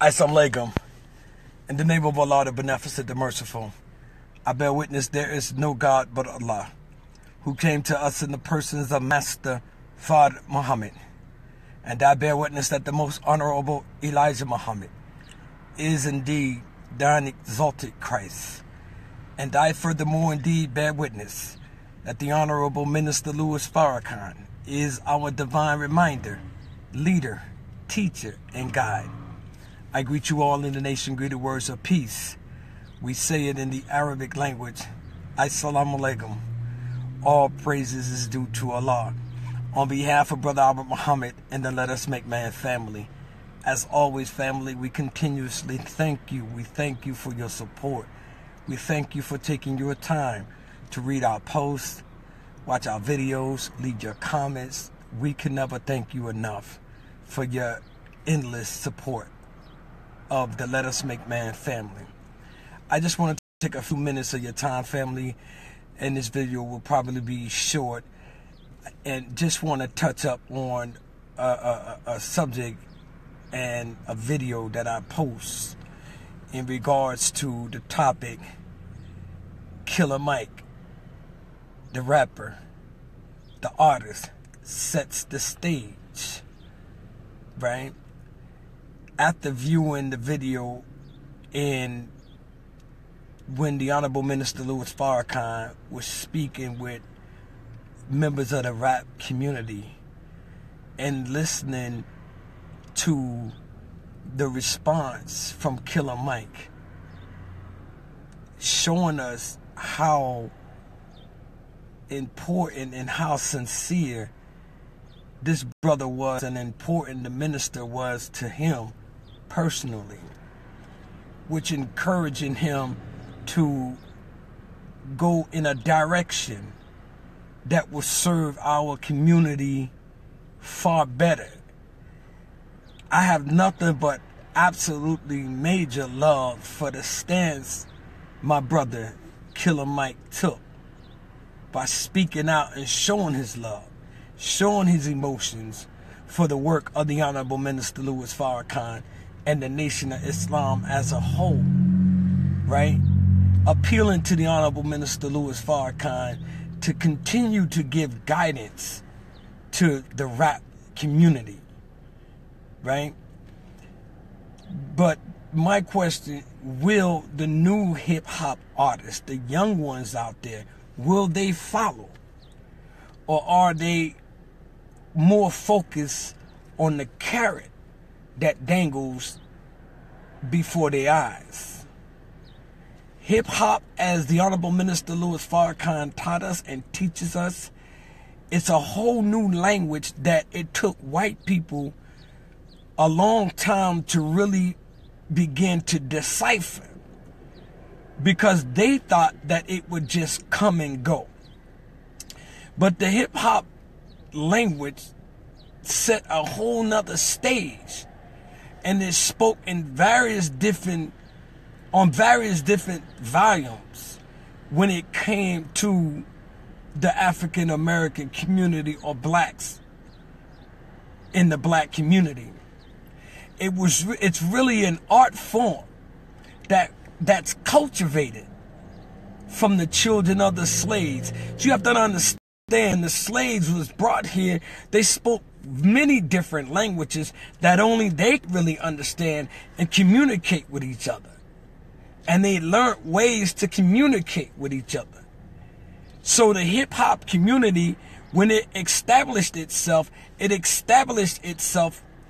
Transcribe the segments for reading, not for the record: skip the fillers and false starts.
Assalamualaikum. In the name of Allah, the Beneficent, the Merciful, I bear witness there is no God but Allah, who came to us in the persons of Master Fard Muhammad. And I bear witness that the most honorable Elijah Muhammad is indeed thine exalted Christ. And I furthermore indeed bear witness that the Honorable Minister Louis Farrakhan is our divine reminder, leader, teacher, and guide. I greet you all in the nation-greeted words of peace. We say it in the Arabic language, Assalamualaikum. All praises is due to Allah. On behalf of Brother Albert Muhammad and the Let Us Make Man family, as always, family, we continuously thank you. We thank you for your support. We thank you for taking your time to read our posts, watch our videos, leave your comments. We can never thank you enough for your endless support of the Let Us Make Man family. I just want to take a few minutes of your time, family, and this video will probably be short, and just want to touch up on a subject and a video that I post in regards to the topic Killer Mike, the rapper, the artist, sets the stage, right? After viewing the video and when the Honorable Minister Louis Farrakhan was speaking with members of the rap community and listening to the response from Killer Mike, showing us how important and how sincere this brother was and important the minister was to him personally, which encouraging him to go in a direction that will serve our community far better. I have nothing but absolutely major love for the stance my brother Killer Mike took by speaking out and showing his love, showing his emotions for the work of the Honorable Minister Louis Farrakhan and the Nation of Islam as a whole, right? Appealing to the Honorable Minister Louis Farrakhan to continue to give guidance to the rap community, right? But my question, will the new hip-hop artists, the young ones out there, will they follow? Or are they more focused on the carrot that dangles before their eyes? Hip-hop, as the Honorable Minister Louis Farrakhan taught us and teaches us, it's a whole new language that it took white people a long time to really begin to decipher, because they thought that it would just come and go. But the hip-hop language set a whole nother stage, and it spoke in various different volumes when it came to the African American community or blacks in the black community. It's really an art form that's cultivated from the children of the slaves. So you have to understand, the slaves was brought here, they spoke many different languages that only they really understand and communicate with each other. And they learned ways to communicate with each other. So the hip-hop community, when it established itself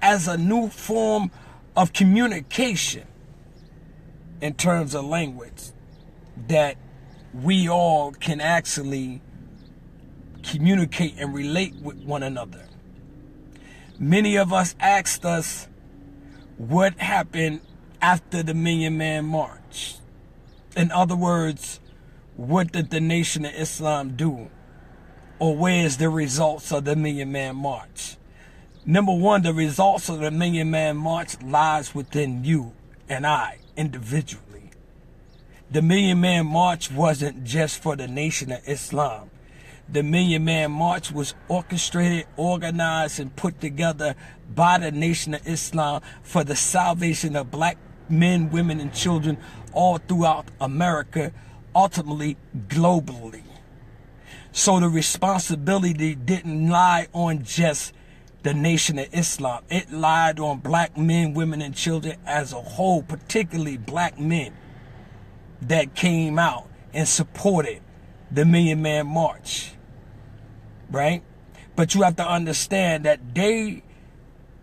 as a new form of communication in terms of language that we all can actually communicate and relate with one another. Many of us asked us what happened after the Million Man March. In other words, what did the Nation of Islam do? Or where's the results of the Million Man March? Number one, the results of the Million Man March lies within you and I individually. The Million Man March wasn't just for the Nation of Islam. The Million Man March was orchestrated, organized, and put together by the Nation of Islam for the salvation of black men, women, and children all throughout America, ultimately globally. So the responsibility didn't lie on just the Nation of Islam. It lied on black men, women, and children as a whole, particularly black men that came out and supported the Million Man March. Right? But you have to understand that they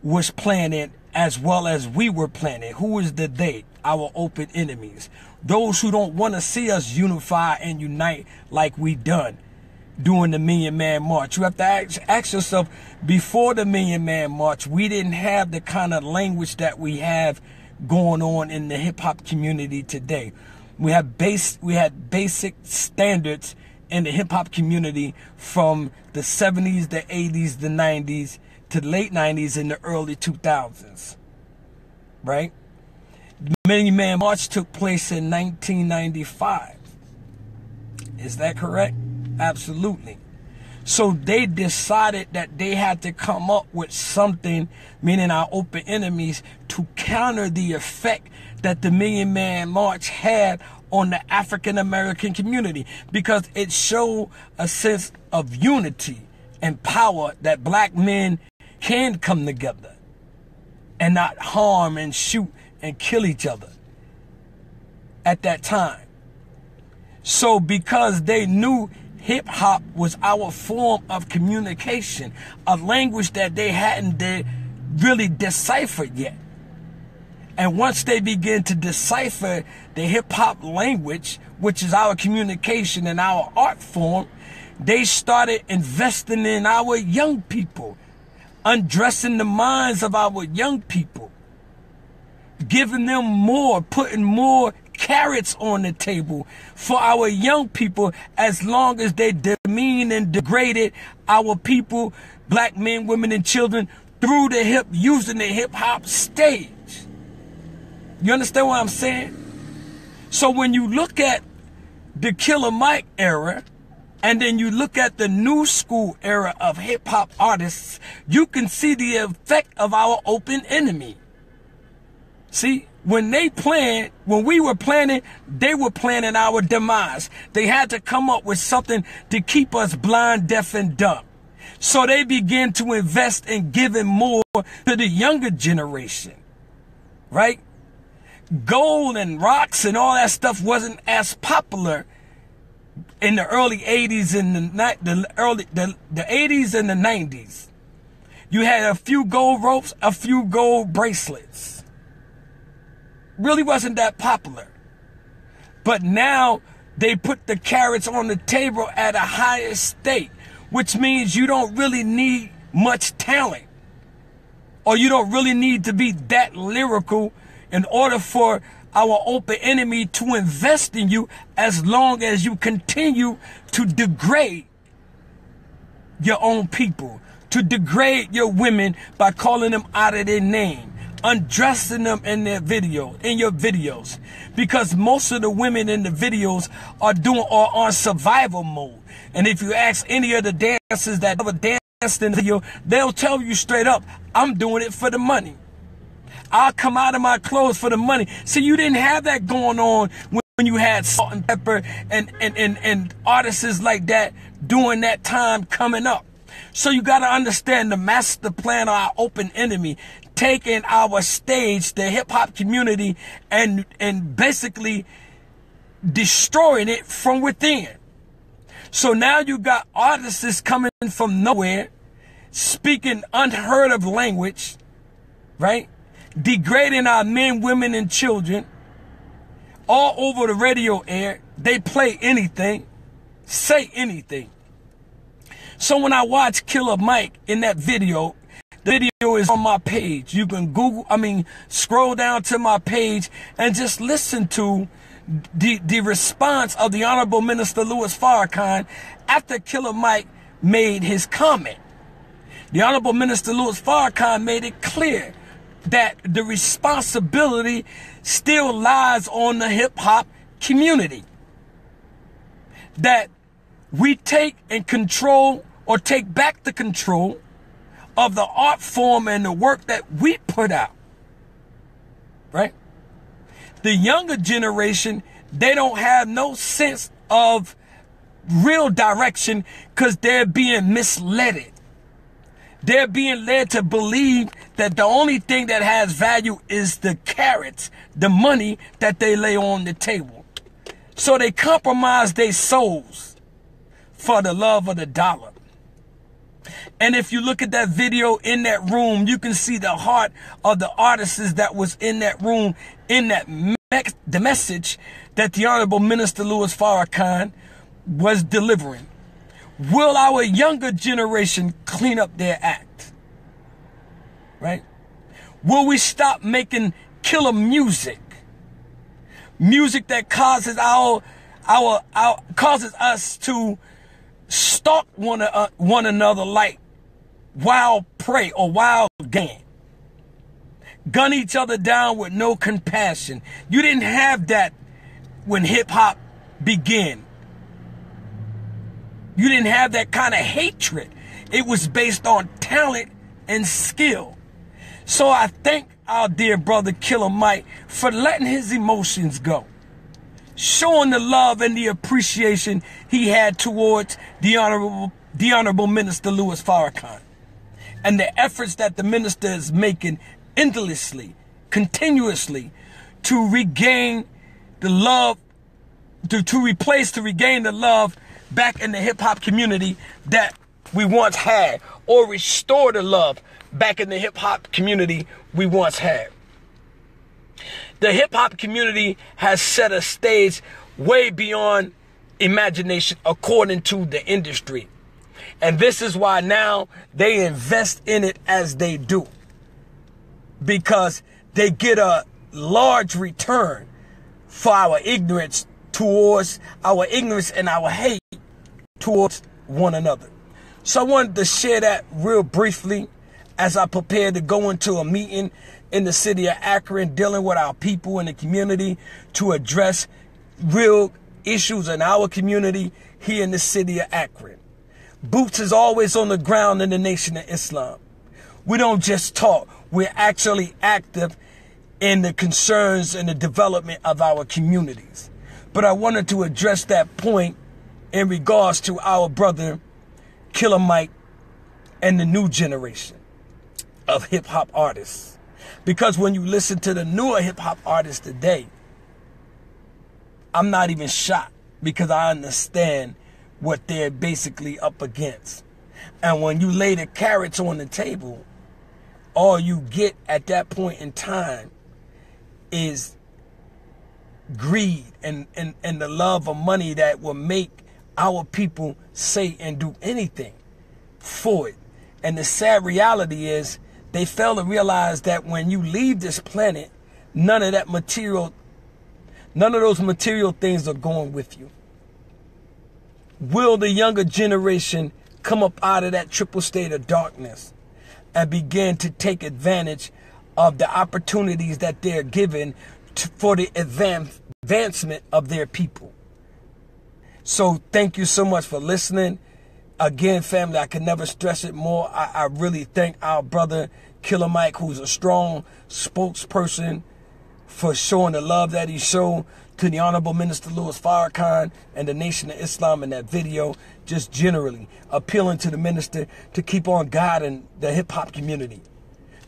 was planning as well as we were planning. Who is the they? Our open enemies. Those who don't want to see us unify and unite like we done during the Million Man March. You have to ask yourself, before the Million Man March, we didn't have the kind of language that we have going on in the hip hop community today. We had basic standards in the hip hop community from the 70s, the 80s, the 90s, to the late 90s and the early 2000s. Right? The Million Man March took place in 1995. Is that correct? Absolutely. So they decided that they had to come up with something, meaning our open enemies, to counter the effect that the Million Man March had on the African American community, because it showed a sense of unity and power that black men can come together and not harm and shoot and kill each other at that time. So because they knew hip hop was our form of communication, a language that they hadn't really deciphered yet. And once they begin to decipher the hip hop language, which is our communication and our art form, they started investing in our young people, undressing the minds of our young people, giving them more, putting more carrots on the table for our young people, as long as they demean and degraded our people, black men, women, and children, through the using the hip hop stage. You understand what I'm saying? So when you look at the Killer Mike era, and then you look at the new school era of hip hop artists, you can see the effect of our open enemy. See, when we were planning, they were planning our demise. They had to come up with something to keep us blind, deaf, and dumb. So they began to invest in giving more to the younger generation, right? Gold and rocks and all that stuff wasn't as popular in the early 80s and the 80s and the 90s. You had a few gold ropes, a few gold bracelets. Really wasn't that popular. But now they put the carrots on the table at a higher stake, which means you don't really need much talent, or you don't really need to be that lyrical in order for our open enemy to invest in you, as long as you continue to degrade your own people, to degrade your women by calling them out of their name, undressing them in your videos, because most of the women in the videos are on survival mode. And if you ask any of the dancers that ever danced in the video, they'll tell you straight up, I'm doing it for the money. I'll come out of my clothes for the money. See, you didn't have that going on when you had Salt and Pepper and artists like that during that time coming up. So you got to understand the master plan of our open enemy, taking our stage, the hip hop community, and basically destroying it from within. So now you got artists coming from nowhere, speaking unheard of language, right? Degrading our men, women, and children all over the radio air. They play anything, say anything. So when I watch Killer Mike in that video, the video is on my page. You can scroll down to my page and just listen to the response of the Honorable Minister Louis Farrakhan after Killer Mike made his comment. The Honorable Minister Louis Farrakhan made it clear that the responsibility still lies on the hip-hop community. That we take and control or take back the control of the art form and the work that we put out, right? The younger generation, they don't have no sense of real direction because they're being misled. They're being led to believe that the only thing that has value is the carrots, the money that they lay on the table. So they compromise their souls for the love of the dollar. And if you look at that video in that room, you can see the heart of the artists that was in that room, in that the message that the Honorable Minister Louis Farrakhan was delivering. Will our younger generation clean up their act? Right? Will we stop making killer music? Music that causes causes us to stalk one another like wild prey or wild game. Gun each other down with no compassion. You didn't have that when hip hop began. You didn't have that kind of hatred. It was based on talent and skill. So I thank our dear brother Killer Mike for letting his emotions go, showing the love and the appreciation he had towards the Honorable Minister Louis Farrakhan, and the efforts that the minister is making endlessly, continuously, to regain the love, to regain the love back in the hip-hop community that we once had, or restore the love back in the hip-hop community we once had. The hip-hop community has set a stage way beyond imagination according to the industry. And this is why now they invest in it as they do, because they get a large return for our ignorance and our hate towards one another. So I wanted to share that real briefly as I prepare to go into a meeting in the city of Akron, dealing with our people in the community to address real issues in our community here in the city of Akron. Boots is always on the ground in the Nation of Islam. We don't just talk, we're actually active in the concerns and the development of our communities. But I wanted to address that point in regards to our brother Killer Mike and the new generation of hip-hop artists. Because when you listen to the newer hip-hop artists today, I'm not even shocked, because I understand what they're basically up against. And when you lay the carrots on the table, all you get at that point in time is greed and the love of money that will make our people say and do anything for it. And the sad reality is they fail to realize that when you leave this planet, none of those material things are going with you. Will the younger generation come up out of that triple state of darkness and begin to take advantage of the opportunities that they're given for the advancement of their people? So thank you so much for listening. Again, family, I can never stress it more. I really thank our brother Killer Mike, who's a strong spokesperson, for showing the love that he showed to the Honorable Minister Louis Farrakhan and the Nation of Islam in that video, just generally appealing to the minister to keep on guiding the hip-hop community.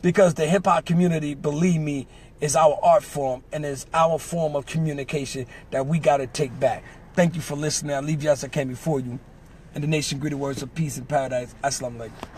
Because the hip-hop community, believe me, is our art form and is our form of communication that we got to take back. Thank you for listening. I leave you as I came before you. And the nation greeted words of peace and paradise. Assalamu alaikum.